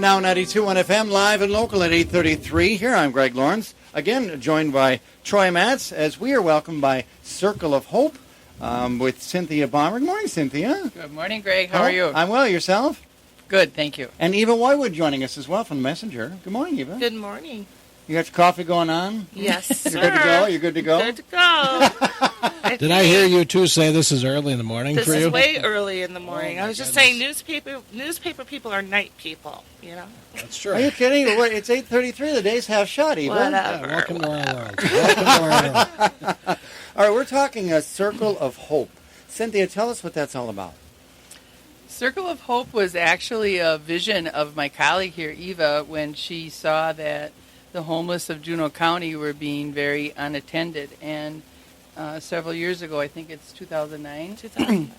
Now 92.1 FM, live and local at 8:33. Here I'm Greg Lawrence, again joined by Troy Matz, as we are welcomed by Circle of Hope with Cynthia Bomber. Good morning, Cynthia. Good morning, Greg. How are you? I'm well. Yourself? Good, thank you. And Eva Wywood joining us as well from Messenger. Good morning, Eva. Good morning. You got your coffee going on? Yes, sir. You're good to go? You're good to go? Good to go. Did I hear you two say this is early in the morning This for you? is way early in the morning. Oh, I was just goodness. saying newspaper people are night people, you know? That's true. Are you kidding? What, it's 8:33. The day's half shot, Eva. Whatever. Yeah, welcome to our world. Welcome to our world. All right, we're talking a Circle of Hope. Cynthia, tell us what that's all about. Circle of Hope was actually a vision of my colleague here, Eva, when she saw that the homeless of Juneau County were being very unattended. And several years ago, I think it's 2009,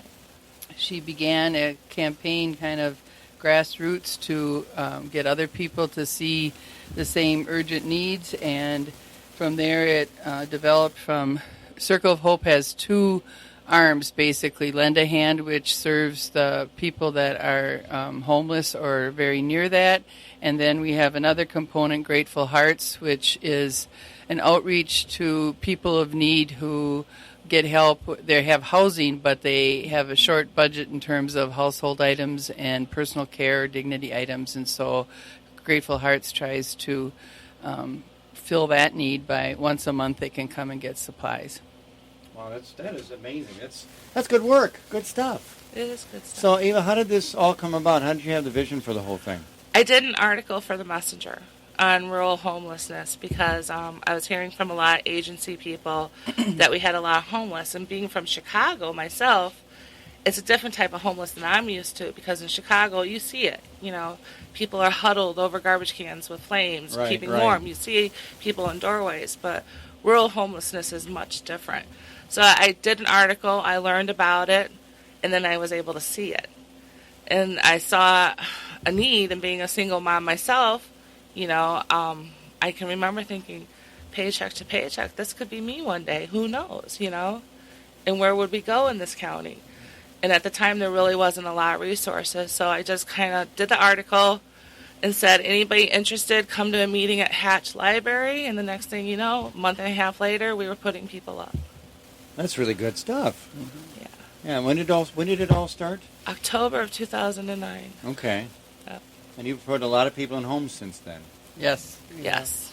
she began a campaign, kind of grassroots, to get other people to see the same urgent needs. And from there, it developed from Circle of Hope has two arms, basically. Lend a Hand, which serves the people that are homeless or very near that. And then we have another component, Grateful Hearts, which is an outreach to people of need who get help. They have housing, but they have a short budget in terms of household items and personal care, dignity items. And so Grateful Hearts tries to fill that need by once a month they can come and get supplies. Wow, that is amazing. That's good work. Good stuff. It is good stuff. So, Eva, how did this all come about? How did you have the vision for the whole thing? I did an article for the Messenger on rural homelessness because I was hearing from a lot of agency people that we had a lot of homeless. And being from Chicago myself, it's a different type of homeless than I'm used to, because in Chicago you see it. You know, people are huddled over garbage cans with flames, keeping warm. You see people in doorways, but rural homelessness is much different. So I did an article, I learned about it, and then I was able to see it. And I saw a need, and being a single mom myself, you know, I can remember thinking, paycheck to paycheck, this could be me one day, who knows, you know? And where would we go in this county? And at the time, there really wasn't a lot of resources, so I just kind of did the article and said, anybody interested, come to a meeting at Hatch Library, and the next thing you know, a month and a half later, we were putting people up. That's really good stuff. Mm-hmm. Yeah. Yeah. When did it all start? October of 2009. Okay. Yep. And you've put a lot of people in homes since then. Yes. Yes.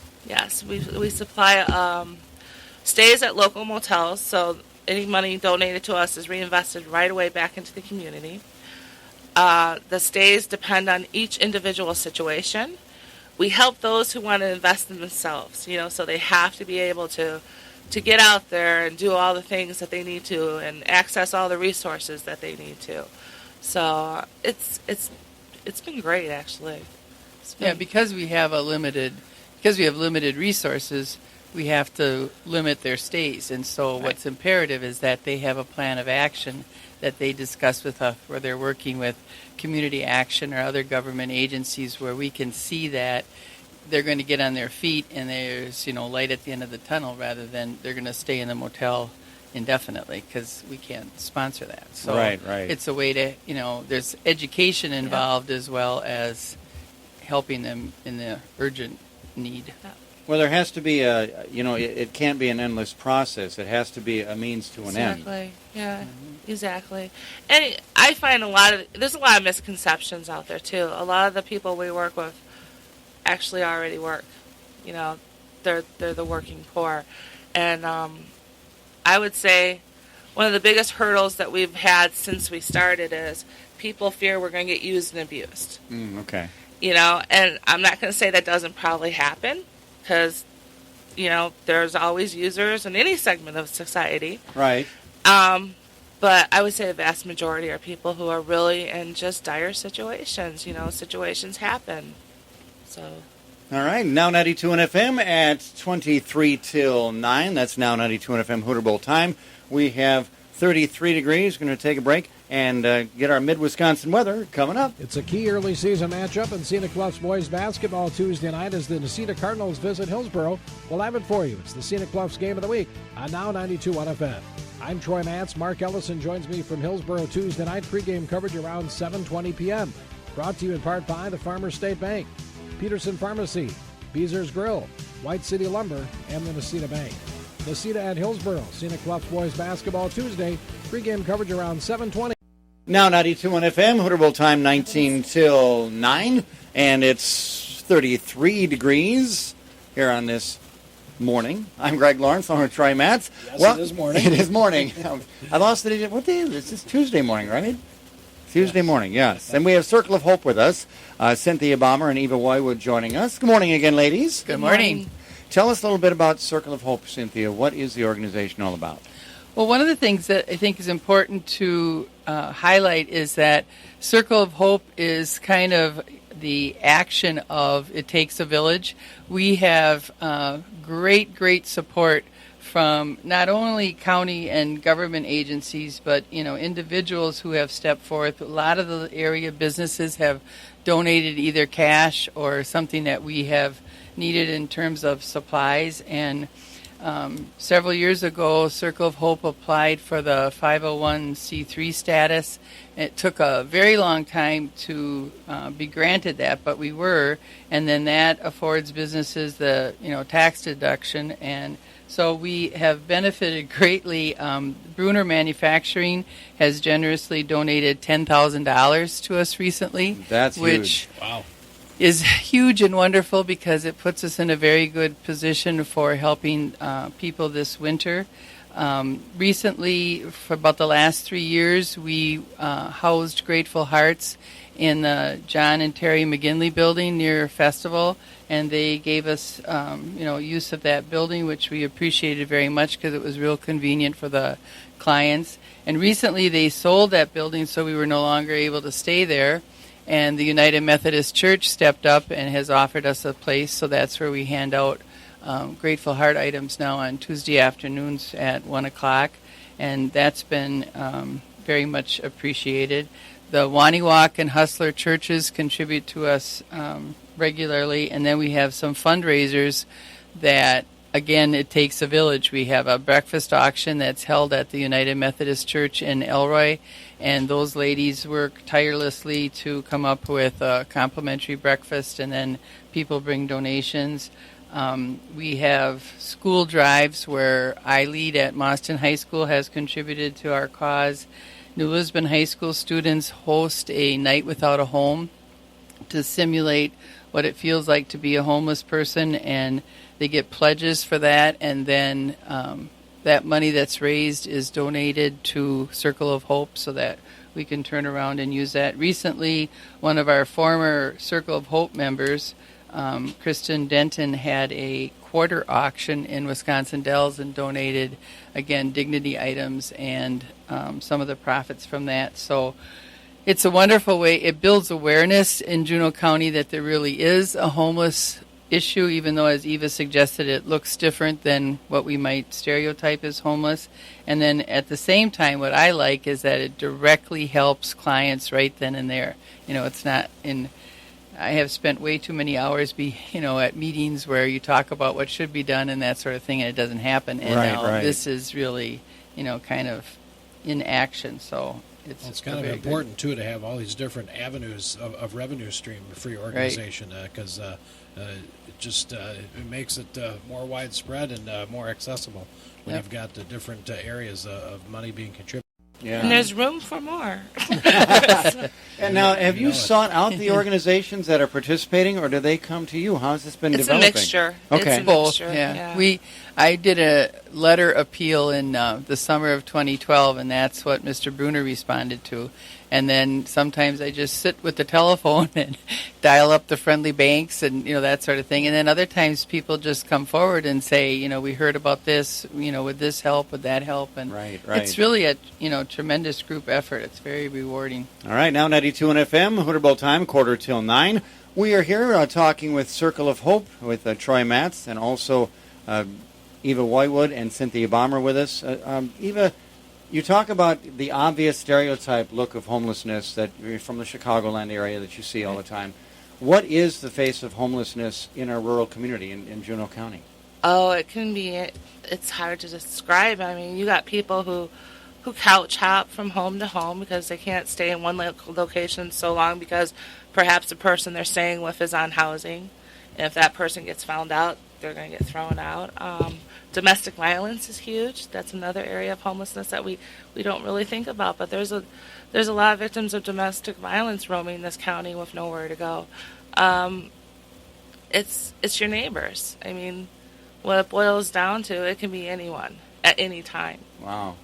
We supply stays at local motels, so any money donated to us is reinvested right away back into the community. The stays depend on each individual situation. We help those who want to invest in themselves, you know, so they have to be able to get out there and do all the things that they need to and access all the resources that they need to. So it's been great, actually. Because we have limited resources, we have to limit their stays. And so what's imperative is that they have a plan of action that they discuss with us, where they're working with Community Action or other government agencies, where we can see that they're going to get on their feet and there's, you know, light at the end of the tunnel, rather than they're going to stay in the motel indefinitely, because we can't sponsor that. So right. It's a way to, you know, there's education involved as well as helping them in the urgent need. Well, there has to be it can't be an endless process. It has to be a means to an end. Exactly. Yeah. Mm-hmm. Exactly. And I find there's a lot of misconceptions out there too. A lot of the people we work with actually already work. You know, they're the working poor. And I would say one of the biggest hurdles that we've had since we started is people fear we're going to get used and abused. Okay. You know, and I'm not going to say that doesn't probably happen, because, you know, there's always users in any segment of society. Right. But I would say the vast majority are people who are really in just dire situations. You know, situations happen. So. All right. Now 92.1 FM at 23 till 9. That's now 92.1 FM Hooter Bowl time. We have 33 degrees. We're going to take a break and get our mid-Wisconsin weather coming up. It's a key early season matchup in Scenic Bluffs boys basketball Tuesday night as the Necedah Cardinals visit Hillsboro. We'll have it for you. It's the Scenic Bluffs game of the week on Now 92.1 FM. I'm Troy Matz. Mark Ellison joins me from Hillsboro Tuesday night. Pregame coverage around 7:20 p.m. Brought to you in part by the Farmers State Bank, Peterson Pharmacy, Beezer's Grill, White City Lumber, and the Nacita Bank. Nacita at Hillsboro, Scenic Bluffs boys basketball Tuesday. Pregame coverage around 7:20. Now 92.1 FM, Hooterville time 19 till 9, and it's 33 degrees here on this morning. I'm Greg Lawrence, along with Troy Matz. Yes, it is morning. It is morning. I lost the day. What day is it? It's Tuesday morning, right? Tuesday morning, yes. And we have Circle of Hope with us. Cynthia Baumer and Eva Wywood joining us. Good morning again, ladies. Good morning. Tell us a little bit about Circle of Hope, Cynthia. What is the organization all about? Well, one of the things that I think is important to highlight is that Circle of Hope is kind of the action of It Takes a Village. We have great support from not only county and government agencies, but individuals who have stepped forth. A lot of the area businesses have donated either cash or something that we have needed in terms of supplies. And several years ago, Circle of Hope applied for the 501c3 status. It took a very long time to be granted that, but we were. And then that affords businesses the tax deduction, and so we have benefited greatly. Bruner Manufacturing has generously donated $10,000 to us recently. That's which huge. Wow. Is huge and wonderful because it puts us in a very good position for helping people this winter. Recently, for about the last 3 years, we housed Grateful Hearts in the John and Terry McGinley building near Festival, and they gave us use of that building, which we appreciated very much because it was real convenient for the clients. And recently they sold that building, so we were no longer able to stay there. And the United Methodist Church stepped up and has offered us a place, so that's where we hand out Grateful Heart items now on Tuesday afternoons at 1 o'clock, and that's been very much appreciated. The Waniwak and Hustler churches contribute to us regularly, and then we have some fundraisers that, again, it takes a village. We have a breakfast auction that's held at the United Methodist Church in Elroy, and those ladies work tirelessly to come up with a complimentary breakfast, and then people bring donations. We have school drives where I lead at Mauston High School has contributed to our cause. New Lisbon High School students host a night without a home to simulate what it feels like to be a homeless person, and they get pledges for that, and then that money that's raised is donated to Circle of Hope so that we can turn around and use that. Recently, one of our former Circle of Hope members, Kristen Denton, had a quarter auction in Wisconsin Dells and donated, again, dignity items and some of the profits from that. So it's a wonderful way. It builds awareness in Juneau County that there really is a homeless issue, even though, as Eva suggested, it looks different than what we might stereotype as homeless. And then at the same time, what I like is that it directly helps clients right then and there. It's not in... I have spent way too many hours at meetings where you talk about what should be done and that sort of thing, and it doesn't happen. And now this is really, kind of in action. So it's kind of important, too, to have all these different avenues of revenue stream for your organization, because it makes it more widespread and more accessible when you've got the different areas of money being contributed. Yeah. And there's room for more. And now, have you sought out the organizations that are participating, or do they come to you? How has this been developing? It's a mixture. Okay. It's a both. mixture. Yeah. I did a letter appeal in the summer of 2012, and that's what Mr. Bruner responded to. And then sometimes I just sit with the telephone and dial up the friendly banks and, that sort of thing. And then other times people just come forward and say, we heard about this, would this help, would that help? And right. It's really a, tremendous group effort. It's very rewarding. All right, now 92 FM, Hooterville time, 8:45. We are here talking with Circle of Hope with Troy Matz and also Eva Wywood and Cynthia Baumer with us. Eva, you talk about the obvious stereotype look of homelessness that from the Chicagoland area that you see all the time. What is the face of homelessness in our rural community in Juneau County? Oh, it's hard to describe. I mean, you got people who who couch hop from home to home because they can't stay in one location so long because perhaps the person they're staying with is on housing. And if that person gets found out, they're going to get thrown out. Domestic violence is huge. That's another area of homelessness that we don't really think about. But there's a lot of victims of domestic violence roaming this county with nowhere to go. It's your neighbors. I mean, what it boils down to, it can be anyone at any time. Wow.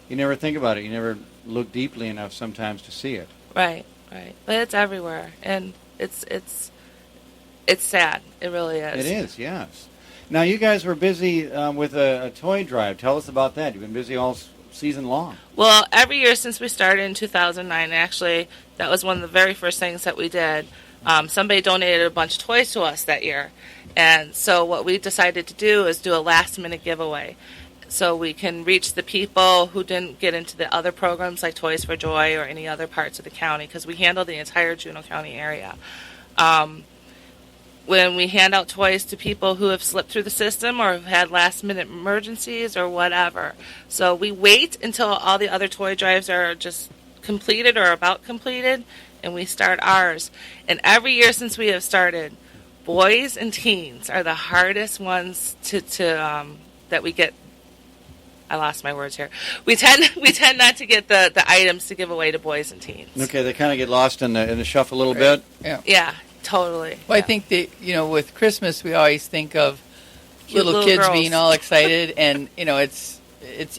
You never think about it. You never look deeply enough sometimes to see it. Right. But it's everywhere, and it's sad. It really is. It is, yes. Now, you guys were busy with a toy drive. Tell us about that. You've been busy all season long. Well, every year since we started in 2009, actually, that was one of the very first things that we did. Somebody donated a bunch of toys to us that year. And so what we decided to do is do a last-minute giveaway so we can reach the people who didn't get into the other programs like Toys for Joy or any other parts of the county, because we handle the entire Juneau County area. When we hand out toys to people who have slipped through the system or have had last-minute emergencies or whatever. So we wait until all the other toy drives are just completed or about completed, and we start ours. And every year since we have started, boys and teens are the hardest ones to that we get. I lost my words here. We tend not to get the items to give away to boys and teens. Okay, they kind of get lost in the shuffle a little bit. Yeah, totally. Well, yeah. I think that, with Christmas, we always think of little kids girls. being all excited, and, it's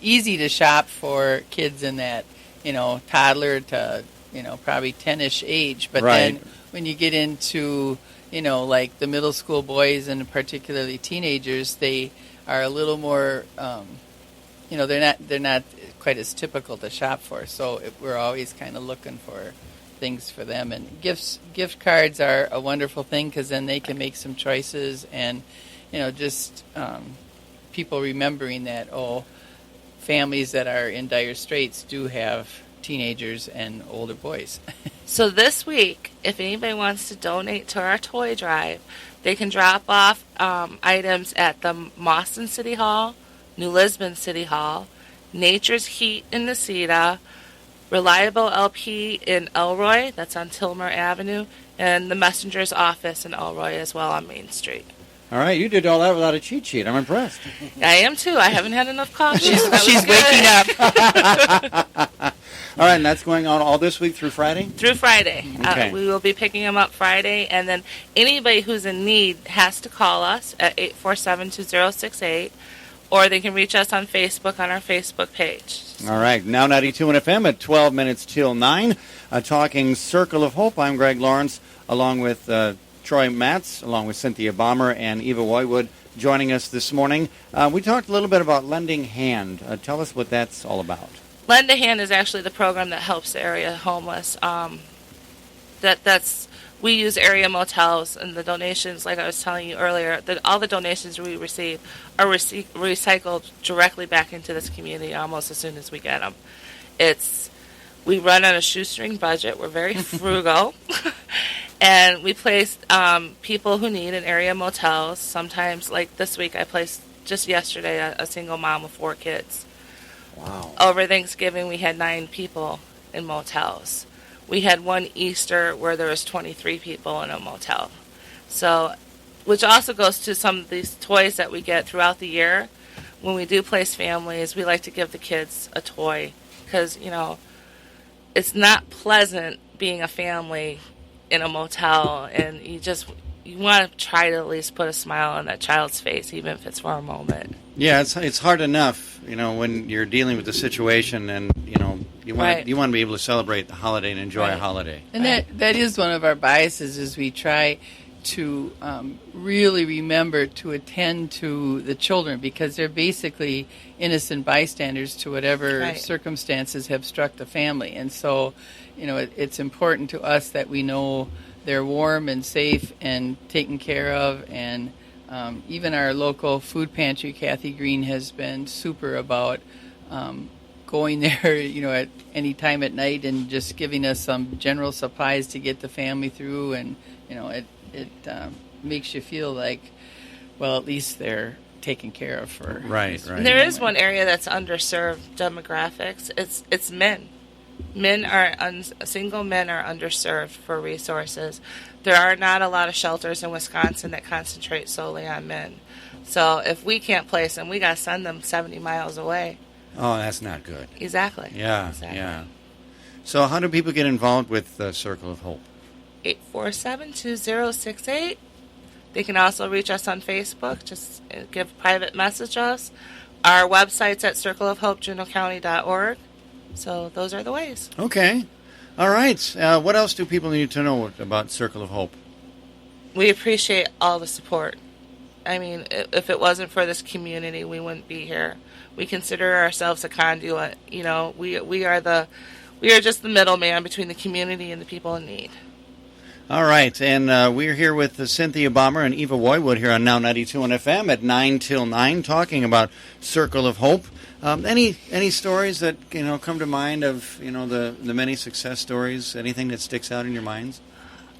easy to shop for kids in that, toddler to, probably 10-ish age. But Right. then when you get into, like the middle school boys and particularly teenagers, they are a little more, they're not quite as typical to shop for. So we're always kind of looking for things for them. And gift cards are a wonderful thing because then they can make some choices and, just people remembering that, families that are in dire straits do have teenagers and older boys. So this week, if anybody wants to donate to our toy drive, they can drop off items at the Mauston City Hall, New Lisbon City Hall, Nature's Heat in Necedah, Reliable LP in Elroy, that's on Tilmer Avenue, and the Messenger's office in Elroy as well on Main Street. All right, you did all that without a cheat sheet. I'm impressed. I am too. I haven't had enough coffee. She's waking up. All right, and that's going on all this week through Friday? Through Friday. Okay. We will be picking them up Friday, and then anybody who's in need has to call us at 847-2068, or they can reach us on Facebook on our Facebook page. All right, now 92 FM at 12 minutes till 9. Talking Circle of Hope. I'm Greg Lawrence, along with Troy Matz, along with Cynthia Bomber and Eva Woywood, joining us this morning. We talked a little bit about Lending Hand. Tell us what that's all about. Lend a Hand is actually the program that helps the area homeless. We use area motels, and the donations, like I was telling you earlier, all the donations we receive are recycled directly back into this community almost as soon as we get them. We run on a shoestring budget. We're very frugal. And we place people who need in area motels. Sometimes, like this week, I placed just yesterday a single mom with 4 kids. Wow. Over Thanksgiving, we had 9 people in motels. We had one Easter where there was 23 people in a motel. So, which also goes to some of these toys that we get throughout the year. When we do place families, we like to give the kids a toy because, it's not pleasant being a family in a motel, and you want to try to at least put a smile on that child's face, even if it's for a moment. Yeah, it's hard enough, when you're dealing with the situation, and you want to be able to celebrate the holiday and enjoy a holiday. And that is one of our biases, is we try to really remember to attend to the children, because they're basically innocent bystanders to whatever circumstances have struck the family. And so, it's important to us that we know they're warm and safe and taken care of. And even our local food pantry, Kathy Green, has been super about going there, at any time at night and just giving us some general supplies to get the family through. And, it makes you feel like, well, at least they're taken care of for. Right. And there is one area that's underserved demographics. It's men. Single men are underserved for resources. There are not a lot of shelters in Wisconsin that concentrate solely on men. So if we can't place them, we got to send them 70 miles away. Oh, that's not good. Exactly. Yeah, Exactly. yeah. So how do people get involved with Circle of Hope? 847-2068. They can also reach us on Facebook. Just give private message us. Our website's at circleofhopejuneaucounty.org. So those are the ways. Okay. All right. What else do people need to know about Circle of Hope? We appreciate all the support. I mean, if it wasn't for this community, we wouldn't be here. We consider ourselves a conduit. You know, we are just the middleman between the community and the people in need. All right, and we're here with Cynthia Bomber and Eva Woywood here on Now 92 on FM at 9 till 9, talking about Circle of Hope. Any stories that come to mind of the many success stories? Anything that sticks out in your minds?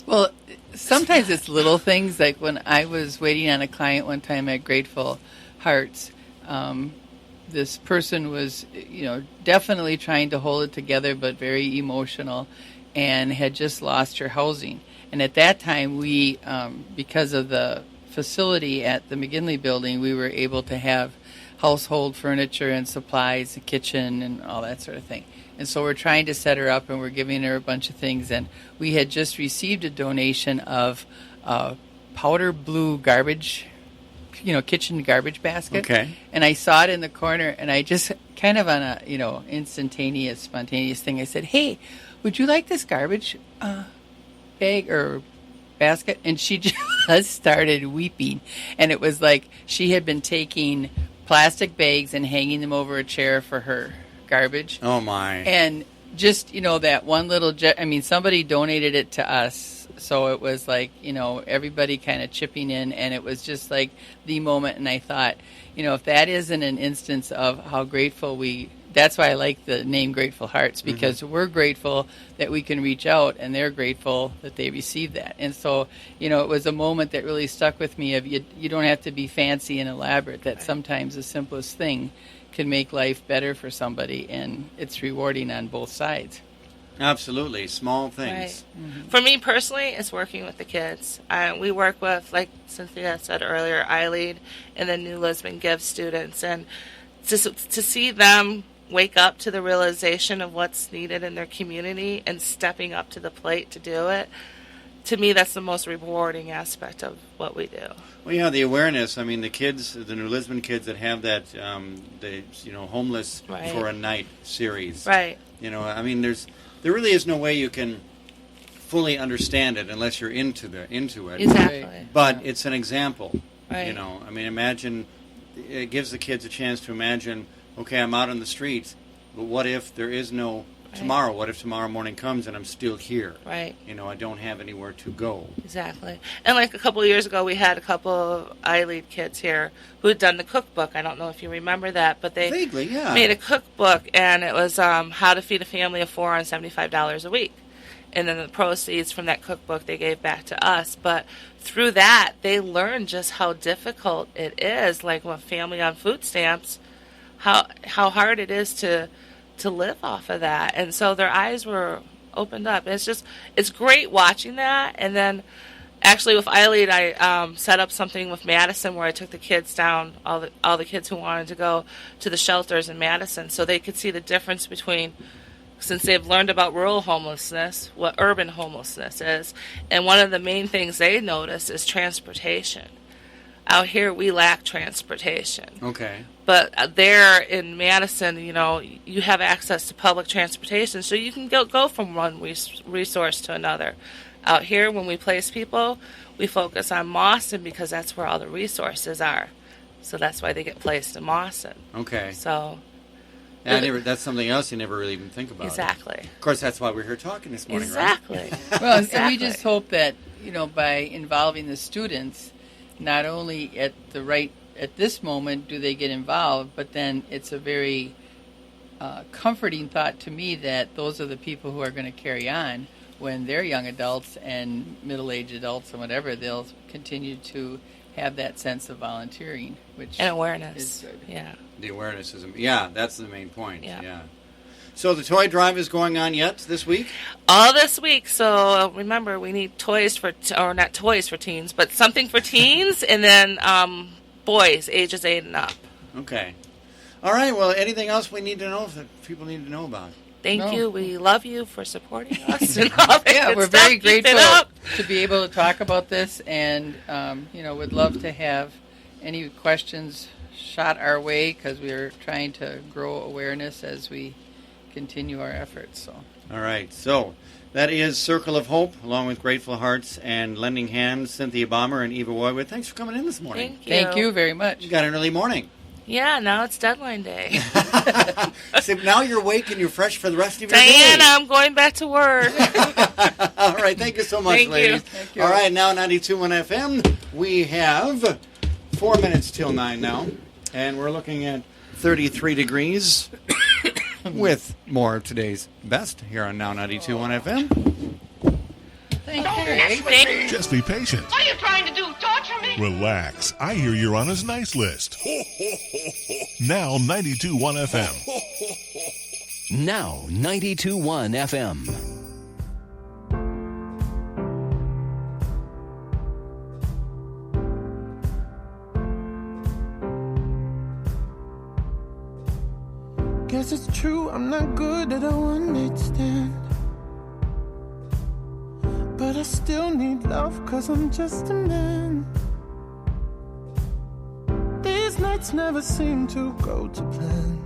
Well, sometimes it's little things. Like when I was waiting on a client one time at Grateful Hearts, this person was definitely trying to hold it together, but very emotional, and had just lost her housing. And at that time, we, because of the facility at the McGinley building, we were able to have household furniture and supplies, a kitchen, and all that sort of thing. And so we're trying to set her up, and we're giving her a bunch of things. And we had just received a donation of powder blue garbage, kitchen garbage basket. Okay. And I saw it in the corner, and I just kind of on a, instantaneous, spontaneous thing, I said, "Hey, would you like this garbage bag or basket?" And she just started weeping. And it was like she had been taking plastic bags and hanging them over a chair for her garbage. Oh, my. And just, that one little somebody donated it to us. So it was like, everybody kind of chipping in. And it was just like the moment. And I thought, if that isn't an instance of how grateful that's why I like the name Grateful Hearts, because we're grateful that we can reach out, and they're grateful that they received that. And so, it was a moment that really stuck with me of you don't have to be fancy and elaborate, that sometimes the simplest thing can make life better for somebody, and it's rewarding on both sides. Absolutely. Small things. Right. Mm-hmm. For me personally, it's working with the kids. We work with, like Cynthia said earlier, iLead and the New Lisbon Give students, and to see them wake up to the realization of what's needed in their community and stepping up to the plate to do it, to me, that's the most rewarding aspect of what we do. Well, yeah, the awareness. I mean, the kids, the New Lisbon kids that have that, homeless for a night series. Right. There really is no way you can fully understand it unless you're into it. Exactly. But it's an example. Right. Imagine it gives the kids a chance to imagine. Okay, I'm out on the streets, but what if there is no tomorrow? What if tomorrow morning comes and I'm still here? Right. I don't have anywhere to go. Exactly. And like a couple of years ago, we had a couple of iLead kids here who had done the cookbook. I don't know if you remember that, but they vaguely, yeah, made a cookbook, and it was how to feed a family of 4 on $75 a week. And then the proceeds from that cookbook they gave back to us. But through that, they learned just how difficult it is, like a family on food stamps, how hard it is to live off of that. And so their eyes were opened up. And it's great watching that. And then actually with iLead, I set up something with Madison where I took the kids down, all the kids who wanted to go to the shelters in Madison, so they could see the difference between, since they've learned about rural homelessness, what urban homelessness is. And one of the main things they notice is transportation. Out here, we lack transportation. Okay. But there in Madison, you have access to public transportation, so you can go from one resource to another. Out here, when we place people, we focus on Mawson because that's where all the resources are. So that's why they get placed in Mawson. Okay. So that's something else you never really even think about. Exactly. Of course, that's why we're here talking this morning, exactly. right? Well, exactly. And we just hope that, by involving the students, not only at this moment do they get involved, but then it's a very comforting thought to me that those are the people who are going to carry on when they're young adults and middle-aged adults and whatever. They'll continue to have that sense of volunteering, which And awareness. is good. Yeah. The awareness is, that's the main point. Yeah. So the toy drive is going on yet this week? All this week. So remember, we need toys or not toys for teens, but something for teens, and then boys ages 8 and up. Okay. All right. Well, anything else we need to know that people need to know about? Thank you. We love you for supporting us. And all that Yeah, good we're stuff. very Keep it grateful up. to be able to talk about this, and would love to have any questions shot our way, because we are trying to grow awareness as we continue our efforts. So. All right. So that is Circle of Hope, along with Grateful Hearts and Lending Hands, Cynthia Bomber and Eva Woywood. Thanks for coming in this morning. Thank you very much. You got an early morning. Yeah, now it's deadline day. So now you're awake and you're fresh for the rest of your Diana, day. I'm going back to work. All right. Thank you so much, Thank you. ladies. Thank you. All right. Now 92.1 FM. We have 4 minutes till 9 now, and we're looking at 33 degrees with more of today's best here on Now 92.1 FM. Thank you. Just be patient. What are you trying to do? Torture me? Relax. I hear you're on his nice list. Now 92.1 FM. Now 92.1 FM. Guess it's true, I'm not good at a one-night stand. But I still need love, 'cause I'm just a man. These nights never seem to go to plan.